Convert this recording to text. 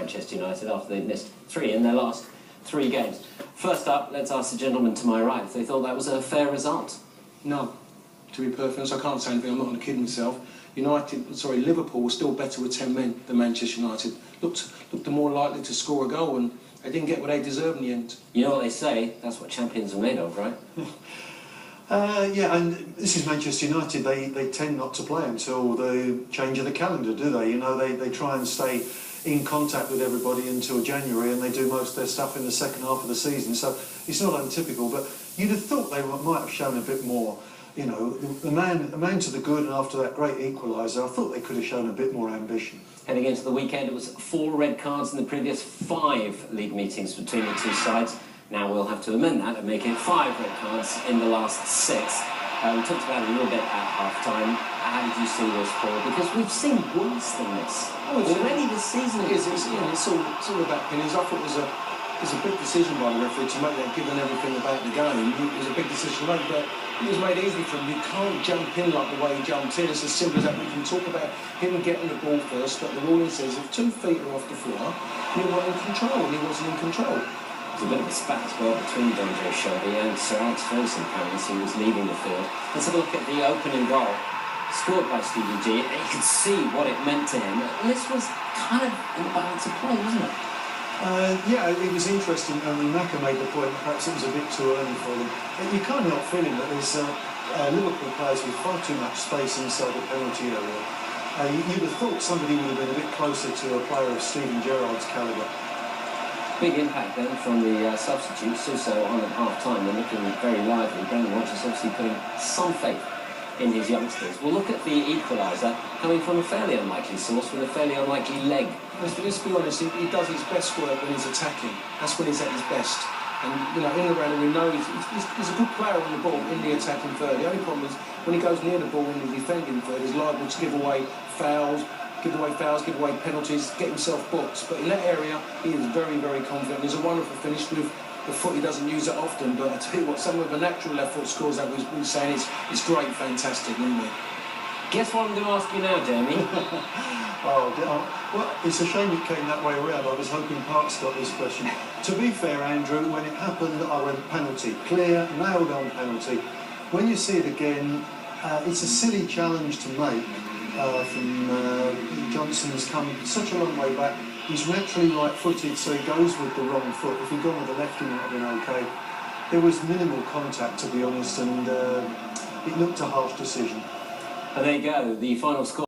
Manchester United after they'd missed 3 in their last 3 games. First up, let's ask the gentleman to my right if they thought that was a fair result. No, to be perfect honest, I can't say anything. I'm not going to kid myself. Liverpool was still better with 10 men than Manchester United. Looked more likely to score a goal, and they didn't get what they deserved in the end. You know what they say? That's what champions are made of, right? Yeah, and this is Manchester United. They tend not to play until the change of the calendar, do they? You know, they try and stay in contact with everybody until January, and they do most of their stuff in the second half of the season. So it's not untypical, but you'd have thought they might have shown a bit more. You know, the man to the good, and after that great equaliser, I thought they could have shown a bit more ambition. Heading into the weekend, it was 4 red cards in the previous 5 league meetings between the two sides. Now we'll have to amend that and make it 5 red cards in the last 6. We talked about it a little bit at half-time. How did you see this, Paul? Because we've seen worse than this already this season. It's all about opinions. I thought it was a big decision by the referee to make that, given everything about the game. It was a big decision made, but it was made easy for him. You can't jump in like the way he jumped in. It's as simple as that. We can talk about him getting the ball first, but the ruling says if 2 feet are off the floor, you're not in control, and he wasn't in control. There's a bit of a spat as well between Andre Shelby and Sir Alex Ferguson, apparently, who was leaving the field. Let's have a look at the opening goal, scored by Stevie G, and you could see what it meant to him. And this was kind of in the balance of play, wasn't it? Yeah, it was interesting. I mean, Maka made the point, perhaps it was a bit too early for them. You can't help feeling that there's Liverpool players with far too much space inside the penalty area. You'd have thought somebody would have been a bit closer to a player of Steven Gerrard's calibre. Big impact then from the substitute, Suso on at half-time. They're looking very lively. Brendan Rodgers obviously putting some faith in his youngsters. We'll look at the equaliser coming from a fairly unlikely source with a fairly unlikely leg. Let's be honest, he does his best work when he's attacking. That's when he's at his best. And, you know, in the round, we know he's a good player on the ball in the attacking third. The only problem is when he goes near the ball in the defending third, he's liable to give away fouls, give away penalties, get himself booked. But in that area, he is very, very confident. He's a wonderful finish with the foot. He doesn't use it often, but I tell you what, someone with a natural left foot scores that. We're saying it's great, fantastic, isn't it? Guess what I'm going to ask you now, Jamie? Well, it's a shame it came that way around. I was hoping Parks got this question. To be fair, Andrew, when it happened, I went penalty. Clear, nailed on penalty. When you see it again, it's a silly challenge to make from Johnson's come such a long way back. He's naturally right-footed, so he goes with the wrong foot. If he'd gone with the left, he might have been okay. There was minimal contact, to be honest, and it looked a harsh decision. And there you go, the final score.